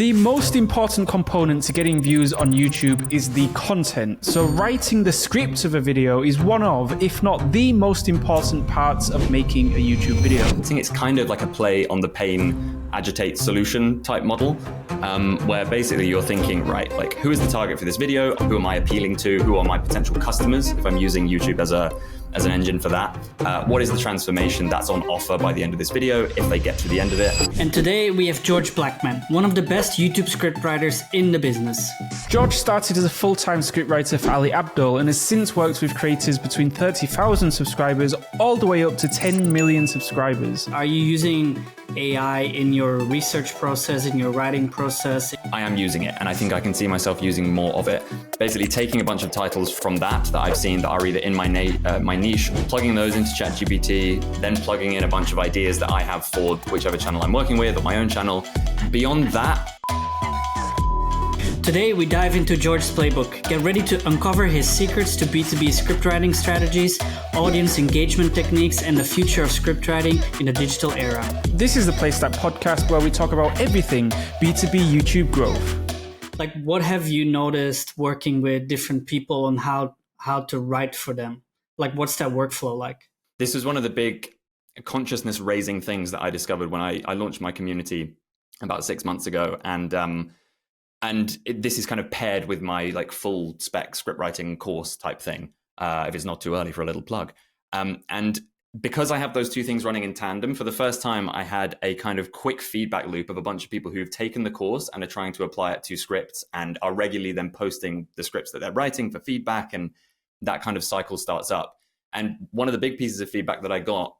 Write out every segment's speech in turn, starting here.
The most important component to getting views on YouTube is the content. So writing the script of a video is one of, if not the most important parts of making a YouTube video. I think it's kind of like a play on the pain, agitate, solution type model, where basically you're thinking, right, like who is the target for this video? Who am I appealing to? Who are my potential customers if I'm using YouTube as an engine for that? What is the transformation that's on offer by the end of this video if they get to the end of it? And today we have George Blackman, one of the best YouTube scriptwriters in the business. George started as a full-time scriptwriter for Ali Abdaal and has since worked with creators between 30,000 subscribers all the way up to 10 million subscribers. Are you using AI in your research process, in your writing process? I am using it, and I think I can see myself using more of it. Basically taking a bunch of titles from that I've seen that are either in my niche, plugging those into ChatGPT, then plugging in a bunch of ideas that I have for whichever channel I'm working with or my own channel. Beyond that, today we dive into George's playbook. Get ready to uncover his secrets to B2B scriptwriting strategies, audience engagement techniques, and the future of scriptwriting in the digital era. This is the Playstack podcast where we talk about everything B2B YouTube growth. Like, what have you noticed working with different people and how to write for them? Like, what's that workflow like? This is one of the big consciousness raising things that I discovered when I launched my community about 6 months ago. This is kind of paired with my like full spec script writing course type thing, if it's not too early for a little plug. And because I have those two things running in tandem, for the first time, I had a kind of quick feedback loop of a bunch of people who've taken the course and are trying to apply it to scripts and are regularly then posting the scripts that they're writing for feedback, and that kind of cycle starts up. And one of the big pieces of feedback that I got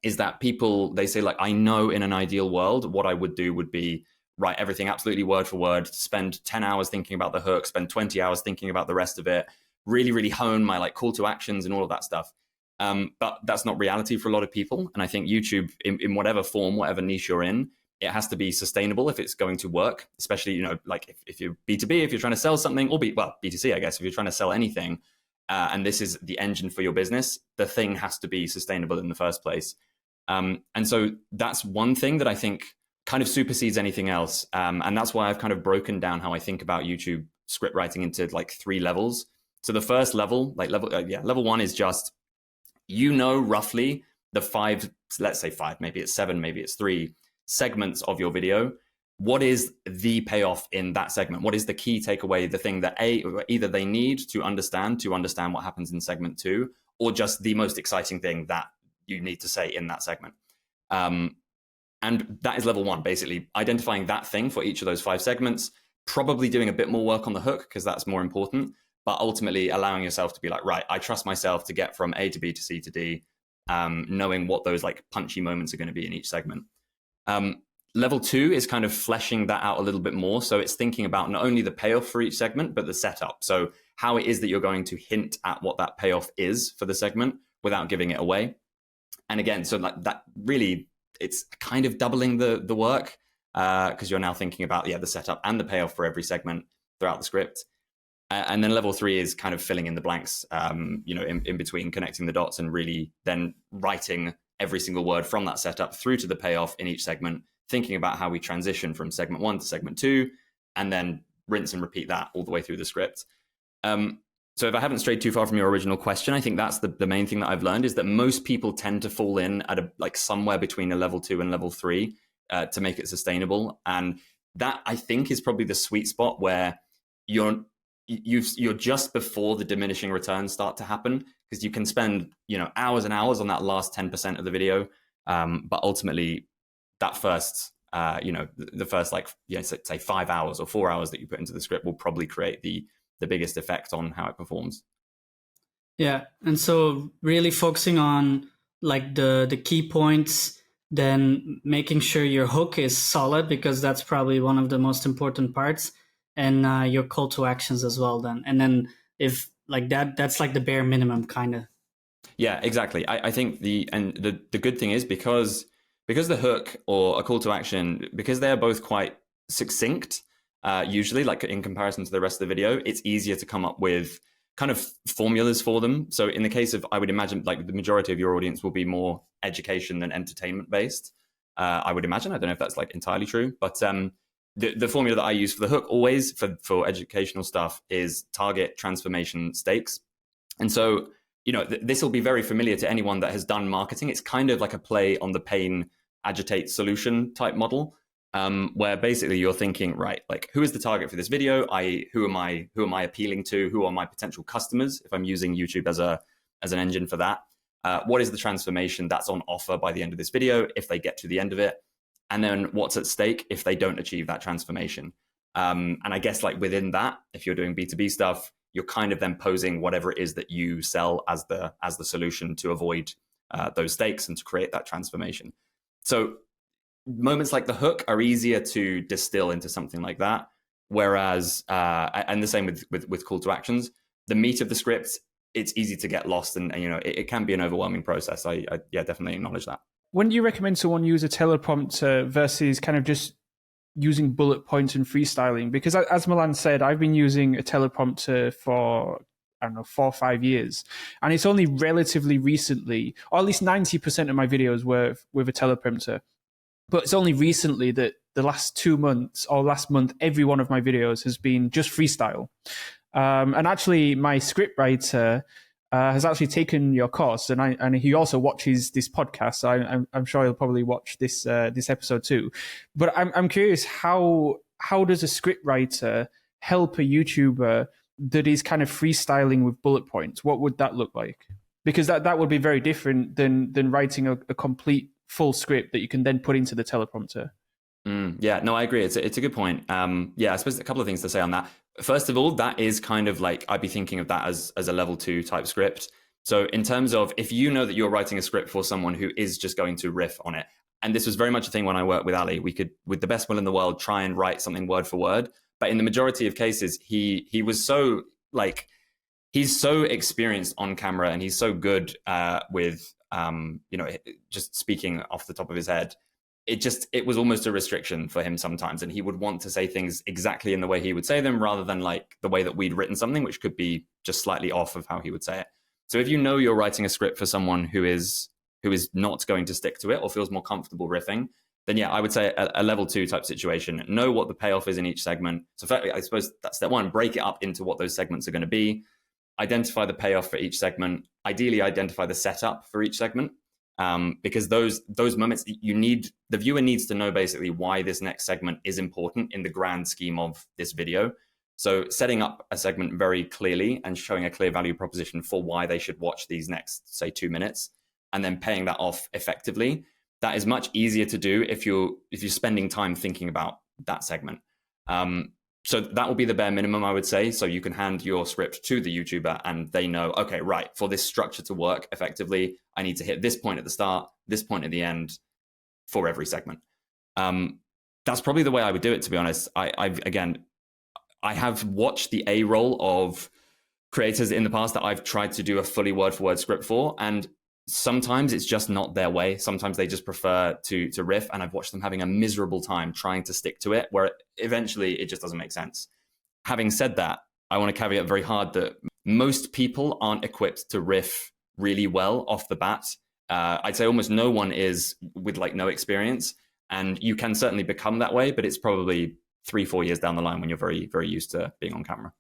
is that people, they say like, I know in an ideal world, what I would do would be write everything absolutely word for word, spend 10 hours thinking about the hook, spend 20 hours thinking about the rest of it, really, really hone my like call to actions and all of that stuff. But that's not reality for a lot of people. And I think YouTube, in whatever form, whatever niche you're in, it has to be sustainable if it's going to work, especially, you know, like if you're B2B, if you're trying to sell something, or B2C, I guess, if you're trying to sell anything, and this is the engine for your business, the thing has to be sustainable in the first place. And so that's one thing that I think kind of supersedes anything else. And that's why I've kind of broken down how I think about YouTube script writing into like 3 levels. So the first level, level 1 is just, you know, roughly the 5, let's say 5, maybe it's 7, maybe it's 3 segments of your video. What is the payoff in that segment? What is the key takeaway, the thing that either they need to understand what happens in segment 2, or just the most exciting thing that you need to say in that segment? And that is level 1, basically identifying that thing for each of those 5 segments, probably doing a bit more work on the hook because that's more important, but ultimately allowing yourself to be like, right, I trust myself to get from A to B to C to D, knowing what those like punchy moments are going to be in each segment. Level 2 is kind of fleshing that out a little bit more. So it's thinking about not only the payoff for each segment, but the setup. So how it is that you're going to hint at what that payoff is for the segment without giving it away. And again, so like that really, it's kind of doubling the work because you're now thinking about the setup and the payoff for every segment throughout the script. And then level 3 is kind of filling in the blanks, in between, connecting the dots and really then writing every single word from that setup through to the payoff in each segment, thinking about how we transition from segment 1 to segment 2, and then rinse and repeat that all the way through the script. So if I haven't strayed too far from your original question, I think that's the main thing that I've learned is that most people tend to fall in at somewhere between a level 2 and level 3 to make it sustainable. And that I think is probably the sweet spot where you're just before the diminishing returns start to happen, because you can spend, hours and hours on that last 10% of the video. But ultimately that first, the first say 5 hours or 4 hours that you put into the script will probably create the biggest effect on how it performs. Yeah. And so really focusing on like the key points, then making sure your hook is solid, because that's probably one of the most important parts, and your call to actions as well then. And then if like that's like the bare minimum kind of. Yeah, exactly. I think the good thing is because the hook or a call to action, because they're both quite succinct, usually like in comparison to the rest of the video, it's easier to come up with kind of formulas for them. So in the case of, I would imagine like the majority of your audience will be more education than entertainment based. I would imagine, I don't know if that's like entirely true, but the formula that I use for the hook always for educational stuff is target, transformation, stakes. And so, this will be very familiar to anyone that has done marketing. It's kind of like a play on the pain, agitate, solution type model, where basically you're thinking, right, like who is the target for this video? Who am I appealing to? Who are my potential customers if I'm using YouTube as an engine for that? What is the transformation that's on offer by the end of this video if they get to the end of it? And then what's at stake if they don't achieve that transformation? And I guess like within that, if you're doing B2B stuff, you're kind of then posing whatever it is that you sell as the solution to avoid those stakes and to create that transformation. So moments like the hook are easier to distill into something like that. Whereas, and the same with call to actions, the meat of the script, it's easy to get lost, and it can be an overwhelming process. I definitely acknowledge that. When do you recommend someone use a teleprompter versus kind of just using bullet points and freestyling? Because as Milan said, I've been using a teleprompter for, 4 or 5 years. And it's only relatively recently, or at least 90% of my videos were with a teleprompter. But it's only recently that the last 2 months or last month, every one of my videos has been just freestyle. And actually, my scriptwriter has actually taken your course, and he also watches this podcast. So I'm sure he'll probably watch this episode too. But I'm curious, how does a scriptwriter help a YouTuber that is kind of freestyling with bullet points? What would that look like? Because that would be very different than writing a complete full script that you can then put into the teleprompter. Yeah, no, I agree. It's a good point. I suppose a couple of things to say on that. First of all, that is kind of like, I'd be thinking of that as a level 2 type script. So in terms of, if you know that you're writing a script for someone who is just going to riff on it, and this was very much a thing when I worked with Ali, we could, with the best will in the world, try and write something word for word. But in the majority of cases, he was so like, he's so experienced on camera, and he's so good with, just speaking off the top of his head. It was almost a restriction for him sometimes, and he would want to say things exactly in the way he would say them rather than like the way that we'd written something, which could be just slightly off of how he would say it. So if you know you're writing a script for someone who is not going to stick to it or feels more comfortable riffing, then I would say a level 2 type situation. Know what the payoff is in each segment. So I suppose that's step 1, break it up into what those segments are going to be. Identify the payoff for each segment. Ideally, identify the setup for each segment. Because those moments, the viewer needs to know basically why this next segment is important in the grand scheme of this video. So setting up a segment very clearly and showing a clear value proposition for why they should watch these next, say, 2 minutes, and then paying that off effectively. That is much easier to do if you're spending time thinking about that segment. So that will be the bare minimum, I would say. So you can hand your script to the YouTuber and they know, okay, right, for this structure to work effectively, I need to hit this point at the start, this point at the end for every segment. That's probably the way I would do it, to be honest. I have watched the A-roll of creators in the past that I've tried to do a fully word-for-word script for, and sometimes it's just not their way. Sometimes they just prefer to riff, and I've watched them having a miserable time trying to stick to it, where eventually it just doesn't make sense. Having said that, I want to caveat very hard that most people aren't equipped to riff really well off the bat. I'd say almost no one is with like no experience, and you can certainly become that way, but it's probably 3-4 years down the line when you're very, very used to being on camera.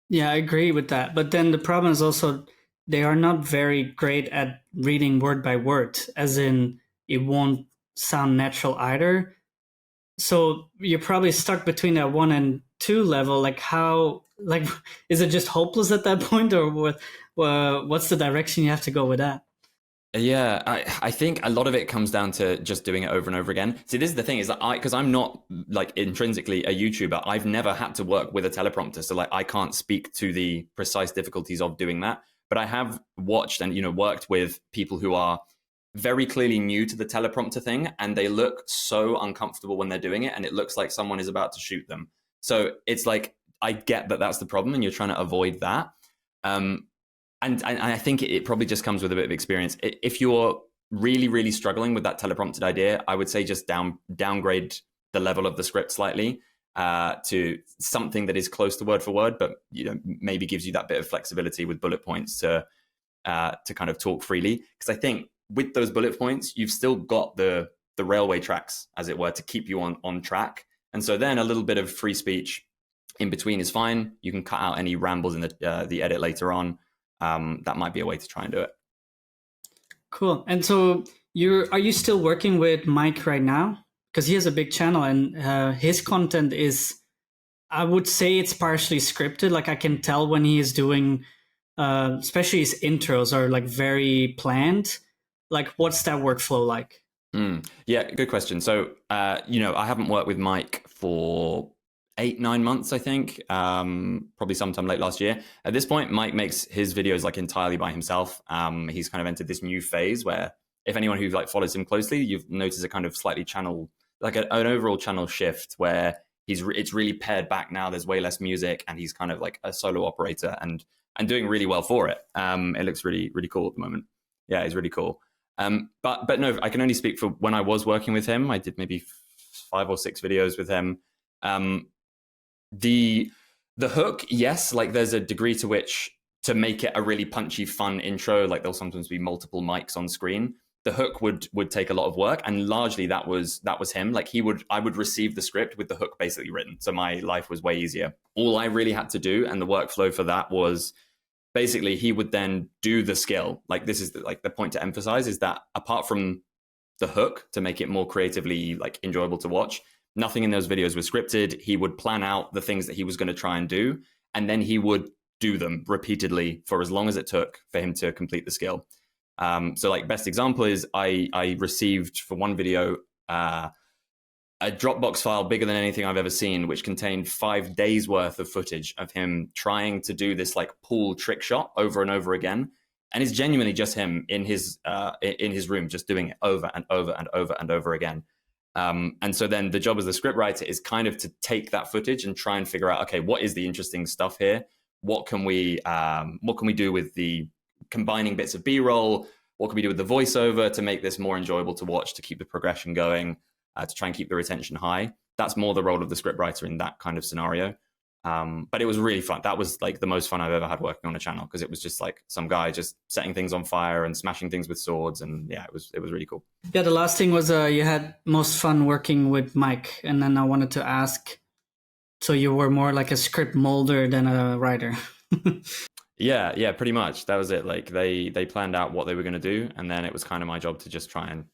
Yeah, I agree with that. But then the problem is also they are not very great at reading word by word, as in it won't sound natural either. So you're probably stuck between that 1 and 2 level. Like is it just hopeless at that point, or what's the direction you have to go with that? Yeah, I think a lot of it comes down to just doing it over and over again. See, this is the thing, is that because I'm not like intrinsically a YouTuber, I've never had to work with a teleprompter. So like I can't speak to the precise difficulties of doing that. But I have watched and, worked with people who are very clearly new to the teleprompter thing, and they look so uncomfortable when they're doing it, and it looks like someone is about to shoot them. So it's like, I get that that's the problem, and you're trying to avoid that. And I think it probably just comes with a bit of experience. If you're really, really struggling with that teleprompted idea, I would say just downgrade the level of the script slightly to something that is close to word for word, but maybe gives you that bit of flexibility with bullet points to kind of talk freely. Because I think with those bullet points, you've still got the railway tracks, as it were, to keep you on track. And so then a little bit of free speech in between is fine. You can cut out any rambles in the edit later on. That might be a way to try and do it. Cool. And so are you still working with Mike right now? Because he has a big channel, and his content is, I would say it's partially scripted. Like I can tell when he is doing, especially his intros are like very planned. Like what's that workflow like? Yeah, good question. So, I haven't worked with Mike for 8-9 months, I think, probably sometime late last year. At this point, Mike makes his videos like entirely by himself. He's kind of entered this new phase where if anyone who like follows him closely, you've noticed a kind of slightly channel, like an overall channel shift where it's really pared back now. There's way less music, and he's kind of like a solo operator and doing really well for it. It looks really, really cool at the moment. Yeah, it's really cool. But no, I can only speak for when I was working with him. I did maybe 5 or 6 videos with him. The hook, yes, like there's a degree to which to make it a really punchy, fun intro, like there'll sometimes be multiple mics on screen. The hook would take a lot of work, and largely that was him. Like I would receive the script with the hook basically written, so my life was way easier. All I really had to do, and the workflow for that was basically he would then do the skill. Like this is the point to emphasize is that apart from the hook to make it more creatively like enjoyable to watch, nothing in those videos was scripted. He would plan out the things that he was going to try and do, and then he would do them repeatedly for as long as it took for him to complete the skill. So like best example is I received for one video a Dropbox file bigger than anything I've ever seen, which contained 5 days worth of footage of him trying to do this like pool trick shot over and over again. And it's genuinely just him in his room, just doing it over and over and over and over again. And so then the job as the scriptwriter is kind of to take that footage and try and figure out, okay, what is the interesting stuff here? What can we do with the combining bits of B-roll? What can we do with the voiceover to make this more enjoyable to watch, to keep the progression going, to try and keep the retention high? That's more the role of the scriptwriter in that kind of scenario. But it was really fun. That was like the most fun I've ever had working on a channel, because it was just like some guy just setting things on fire and smashing things with swords, and yeah, it was really cool. Yeah, the last thing was you had most fun working with Mike, and then I wanted to ask, so you were more like a script molder than a writer? Yeah, pretty much. That was it. Like they planned out what they were going to do, and then it was kind of my job to just try and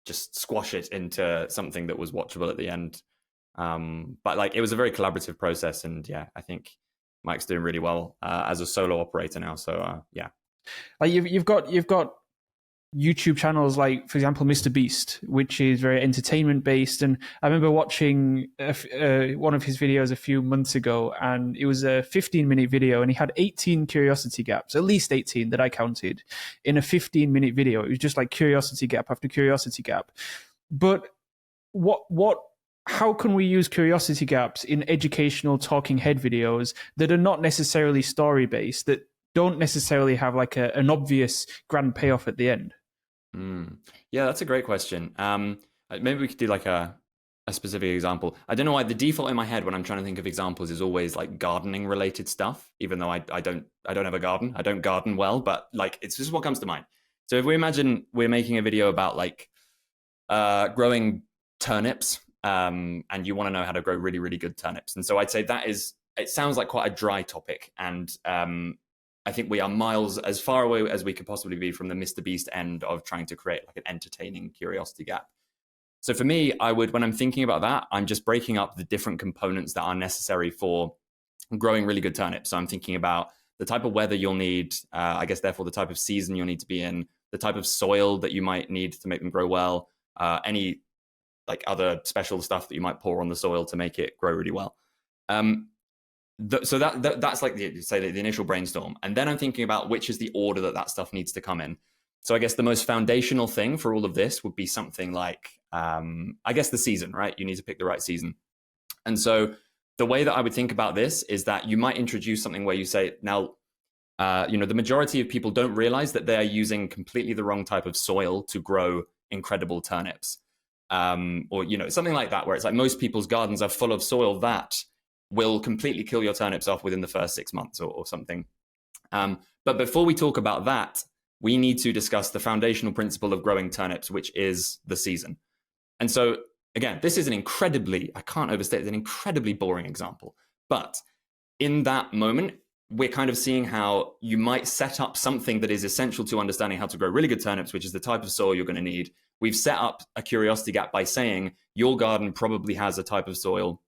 just squash it into something that was watchable at the end. But like it was a very collaborative process, and yeah, I think Mike's doing really well as a solo operator now. So yeah, like you've got YouTube channels like, for example, Mr. Beast, which is very entertainment based. And I remember watching one of his videos a few months ago, and it was a 15-minute video, and he had 18 curiosity gaps, at least 18 that I counted in a 15-minute video. It was just like curiosity gap after curiosity gap. But how can we use curiosity gaps in educational talking head videos that are not necessarily story based, that don't necessarily have like an obvious grand payoff at the end? Yeah, that's a great question. Maybe we could do like a specific example. I don't know why the default in my head when I'm trying to think of examples is always like gardening related stuff, even though I don't have a garden. I don't garden well, but like it's just what comes to mind. So if we imagine we're making a video about like growing turnips, and you want to know how to grow really, really good turnips. And so I'd say it sounds like quite a dry topic. And I think we are miles as far away as we could possibly be from the Mr. Beast end of trying to create like an entertaining curiosity gap. So for me, when I'm thinking about that, I'm just breaking up the different components that are necessary for growing really good turnips. So I'm thinking about the type of weather you'll need, I guess, therefore, the type of season you'll need to be in, the type of soil that you might need to make them grow well, any like other special stuff that you might pour on the soil to make it grow really well. So that's like the initial brainstorm. And then I'm thinking about which is the order that stuff needs to come in. So I guess the most foundational thing for all of this would be something like, I guess the season, right? You need to pick the right season. And so the way that I would think about this is that you might introduce something where you say, now, the majority of people don't realize that they're using completely the wrong type of soil to grow incredible turnips. Or, something like that, where it's like most people's gardens are full of soil that will completely kill your turnips off within the first 6 months or something. But before we talk about that, we need to discuss the foundational principle of growing turnips, which is the season. And so Again, this is I can't overstate, it's an incredibly boring example. But in that moment, we're kind of seeing how you might set up something that is essential to understanding how to grow really good turnips, which is the type of soil you're going to need. We've set up a curiosity gap by saying your garden probably has a type of soil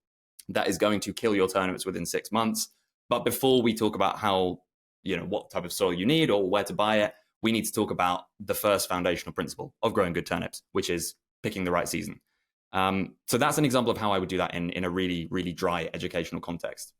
that is going to kill your turnips within 6 months. But before we talk about how, what type of soil you need or where to buy it, we need to talk about the first foundational principle of growing good turnips, which is picking the right season. So that's an example of how I would do that in a really, really dry educational context.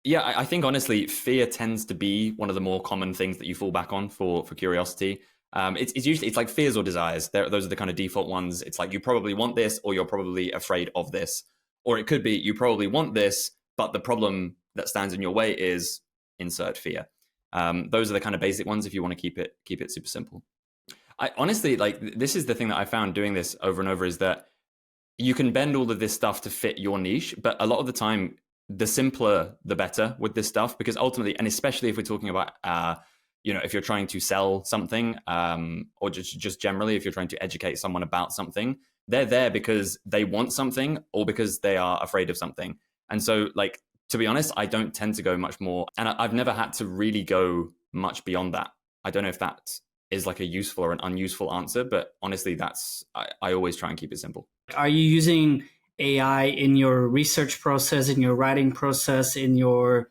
Yeah, I think honestly, fear tends to be one of the more common things that you fall back on for curiosity. It's usually like fears or desires. Those are the kind of default ones. It's like you probably want this, or you're probably afraid of this, or it could be you probably want this, but the problem that stands in your way is insert fear. Those are the kind of basic ones if you want to keep it super simple. I honestly, this is the thing that I found doing this over and over, is that you can bend all of this stuff to fit your niche, but a lot of the time, the simpler, the better with this stuff, because ultimately, and especially if we're talking about, if you're trying to sell something, or just generally, if you're trying to educate someone about something, they're there because they want something or because they are afraid of something. And so, to be honest, I don't tend to go much more, and I've never had to really go much beyond that. I don't know if that is like a useful or an unuseful answer, but honestly, I always try and keep it simple. Are you using AI in your research process, in your writing process, in your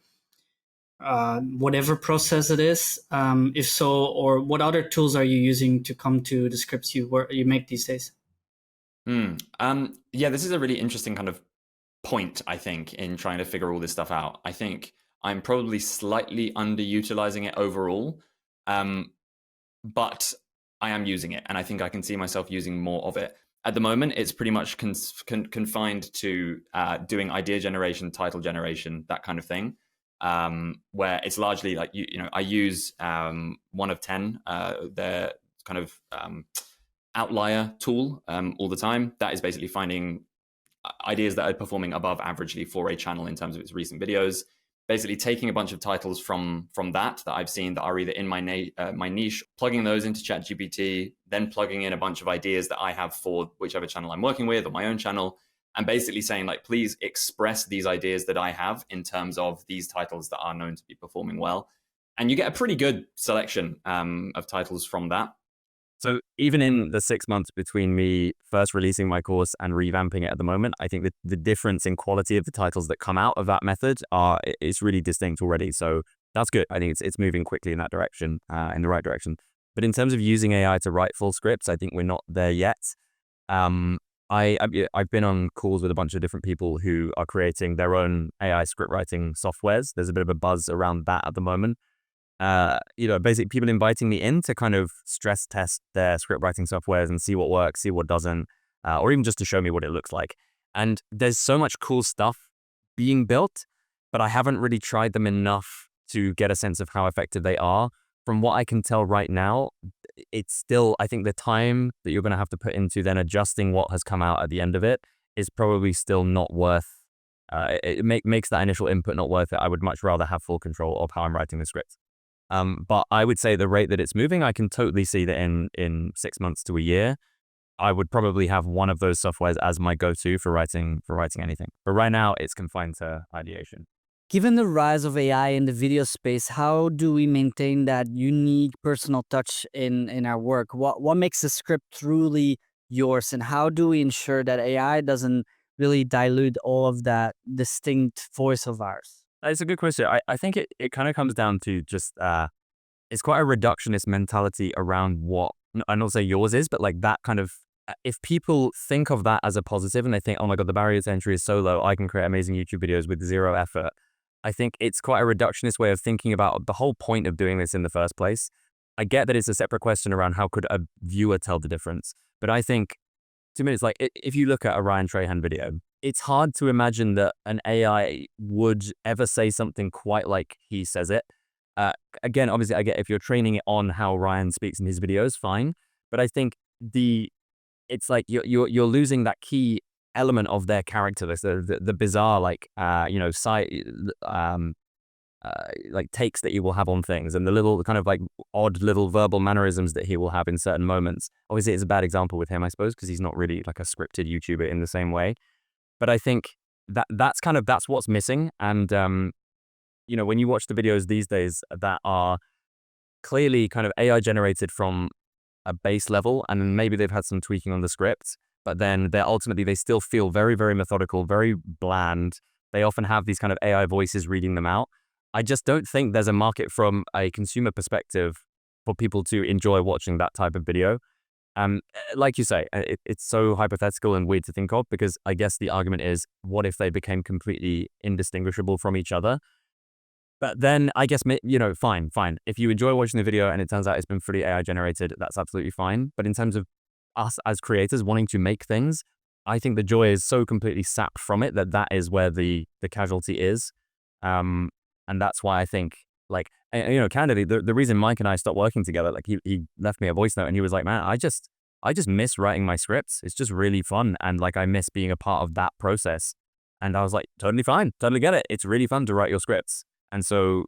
whatever process it is? If so, or what other tools are you using to come to the scripts you make these days? Yeah, this is a really interesting kind of point, I think, in trying to figure all this stuff out. I think I'm probably slightly underutilizing it overall, but I am using it, and I think I can see myself using more of it. At the moment, it's pretty much confined to doing idea generation, title generation, that kind of thing, where it's largely like, I use 1 of 10, their kind of outlier tool all the time. That is basically finding ideas that are performing above averagely for a channel in terms of its recent videos, basically taking a bunch of titles from that I've seen that are either in my niche, plugging those into ChatGPT, then plugging in a bunch of ideas that I have for whichever channel I'm working with or my own channel, and basically saying, please express these ideas that I have in terms of these titles that are known to be performing well. And you get a pretty good selection of titles from that. So even in the 6 months between me first releasing my course and revamping it at the moment, I think that the difference in quality of the titles that come out of that method is really distinct already. So that's good. I think it's moving quickly in that direction, in the right direction. But in terms of using AI to write full scripts, I think we're not there yet. I've been on calls with a bunch of different people who are creating their own AI script writing softwares. There's a bit of a buzz around that at the moment. Basically people inviting me in to kind of stress test their script writing softwares and see what works, see what doesn't, or even just to show me what it looks like. And there's so much cool stuff being built, but I haven't really tried them enough to get a sense of how effective they are. From what I can tell right now, it's still, I think the time that you're going to have to put into then adjusting what has come out at the end of it is probably still not worth, it makes that initial input not worth it. I would much rather have full control of how I'm writing the script. But I would say the rate that it's moving, I can totally see that in 6 months to a year, I would probably have one of those softwares as my go-to for writing anything. But right now, it's confined to ideation. Given the rise of AI in the video space, how do we maintain that unique personal touch in our work? What makes the script truly yours, and how do we ensure that AI doesn't really dilute all of that distinct voice of ours? It's a good question. I think it kind of comes down to just, it's quite a reductionist mentality around what, I'm not saying yours is, but like that kind of, if people think of that as a positive and they think, oh my God, the barrier to entry is so low, I can create amazing YouTube videos with zero effort. I think it's quite a reductionist way of thinking about the whole point of doing this in the first place. I get that it's a separate question around how could a viewer tell the difference, but I think to me, it's like, if you look at a Ryan Trahan video, it's hard to imagine that an AI would ever say something quite like he says it. Again, obviously, I get if you're training it on how Ryan speaks in his videos, fine. But I think it's like you're losing that key element of their character, the bizarre, like takes that he will have on things, and the little kind of like odd little verbal mannerisms that he will have in certain moments. Obviously, it's a bad example with him, I suppose, because he's not really like a scripted YouTuber in the same way. But I think that's what's missing. And when you watch the videos these days that are clearly kind of AI generated from a base level, and then maybe they've had some tweaking on the script, but then they still feel very, very methodical, very bland. They often have these kind of AI voices reading them out. I just don't think there's a market from a consumer perspective for people to enjoy watching that type of video. Like you say, it's so hypothetical and weird to think of, because I guess the argument is, what if they became completely indistinguishable from each other? But then I guess, fine. If you enjoy watching the video and it turns out it's been fully AI generated, that's absolutely fine. But in terms of us as creators wanting to make things, I think the joy is so completely sapped from it that is where the casualty is. And that's why I think, like, candidly, the reason Mike and I stopped working together, like he left me a voice note and he was like, man, I just miss writing my scripts. It's just really fun. And like, I miss being a part of that process. And I was like, totally fine. Totally get it. It's really fun to write your scripts. And so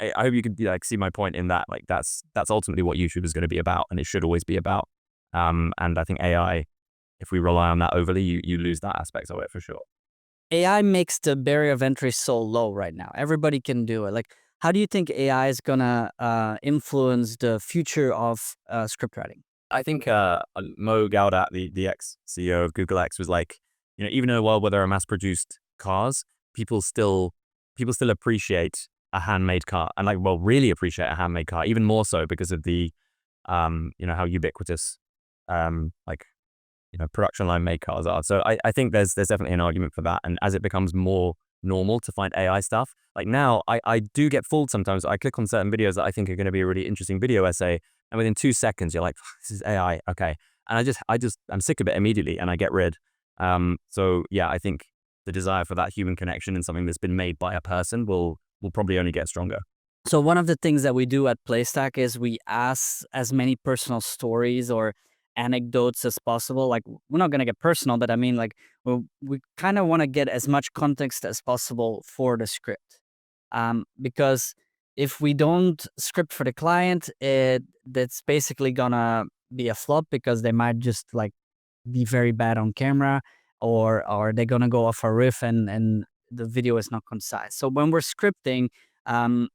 I hope you could like see my point in that. Like that's ultimately what YouTube is going to be about, and it should always be about. And I think AI, if we rely on that overly, you lose that aspect of it for sure. AI makes the barrier of entry so low right now. Everybody can do it. Like, how do you think AI is gonna influence the future of script writing? I think Mo Gaudat, the ex-CEO of Google X, was like, even in a world where there are mass-produced cars, people still appreciate a handmade car, and really appreciate a handmade car, even more so because of the, how ubiquitous, production line made cars are. So I think there's definitely an argument for that. And as it becomes more normal to find AI stuff, like now I do get fooled sometimes. I click on certain videos that I think are going to be a really interesting video essay, and within 2 seconds you're like, this is AI, okay. And I'm sick of it immediately and I get rid. So yeah, I think the desire for that human connection in something that's been made by a person will probably only get stronger. So one of the things that we do at Playstack is we ask as many personal stories or anecdotes as possible. Like, we're not going to get personal, but I mean, like, we kind of want to get as much context as possible for the script. Because if we don't script for the client, that's basically gonna be a flop, because they might just like be very bad on camera, or they're gonna go off a riff and the video is not concise. So when we're scripting,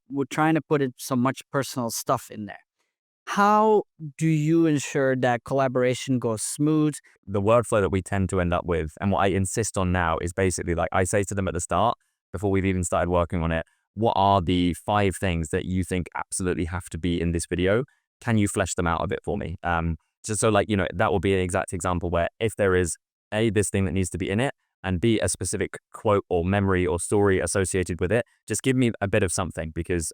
we're trying to put so much personal stuff in there. How do you ensure that collaboration goes smooth? The wordflow that we tend to end up with, and what I insist on now, is basically like I say to them at the start, before we've even started working on it, what are the 5 things that you think absolutely have to be in this video? Can you flesh them out a bit for me? Just so that will be an exact example where if there is A, this thing that needs to be in it, and B, a specific quote or memory or story associated with it, just give me a bit of something, because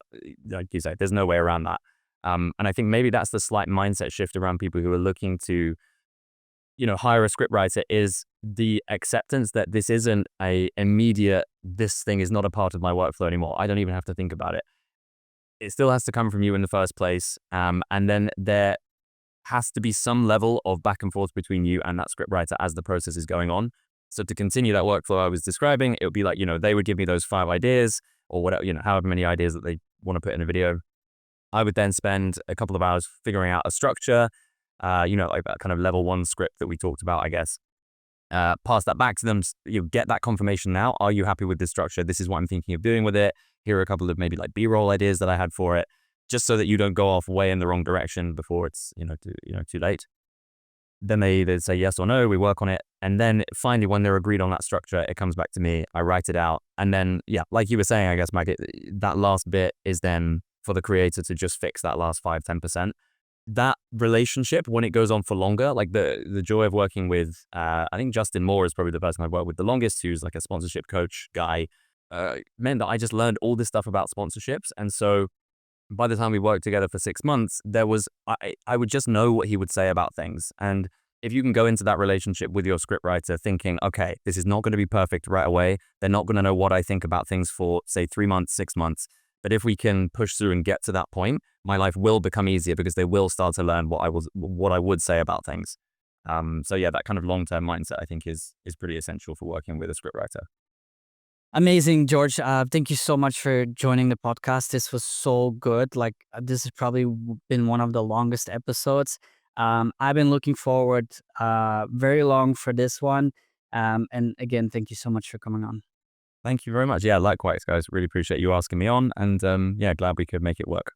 like you say, there's no way around that. And I think maybe that's the slight mindset shift around people who are looking to, hire a scriptwriter, is the acceptance that this isn't a immediate, this thing is not a part of my workflow anymore. I don't even have to think about it. It still has to come from you in the first place. And then there has to be some level of back and forth between you and that scriptwriter as the process is going on. So to continue that workflow I was describing, it would be like, they would give me those 5 ideas or whatever, however many ideas that they want to put in a video. I would then spend a couple of hours figuring out a structure, like that kind of level 1 script that we talked about, I guess. Pass that back to them, get that confirmation now. Are you happy with this structure? This is what I'm thinking of doing with it. Here are a couple of maybe like B-roll ideas that I had for it, just so that you don't go off way in the wrong direction before it's, too late. Then they say yes or no, we work on it. And then finally, when they're agreed on that structure, it comes back to me, I write it out. And then, yeah, like you were saying, I guess, Mike, that last bit is then for the creator to just fix that last 5-10%. That relationship, when it goes on for longer, like the joy of working with, I think Justin Moore is probably the person I've worked with the longest, who's like a sponsorship coach guy, meant that I just learned all this stuff about sponsorships. And so by the time we worked together for 6 months, I would just know what he would say about things. And if you can go into that relationship with your scriptwriter thinking, okay, this is not going to be perfect right away. They're not going to know what I think about things for, say, 3 months, 6 months. But if we can push through and get to that point, my life will become easier, because they will start to learn what I would say about things. So yeah, that kind of long-term mindset, I think, is pretty essential for working with a scriptwriter. Amazing, George. Thank you so much for joining the podcast. This was so good. Like this has probably been one of the longest episodes. I've been looking forward very long for this one. And again, thank you so much for coming on. Thank you very much. Yeah, likewise, guys. Really appreciate you asking me on, and yeah, glad we could make it work.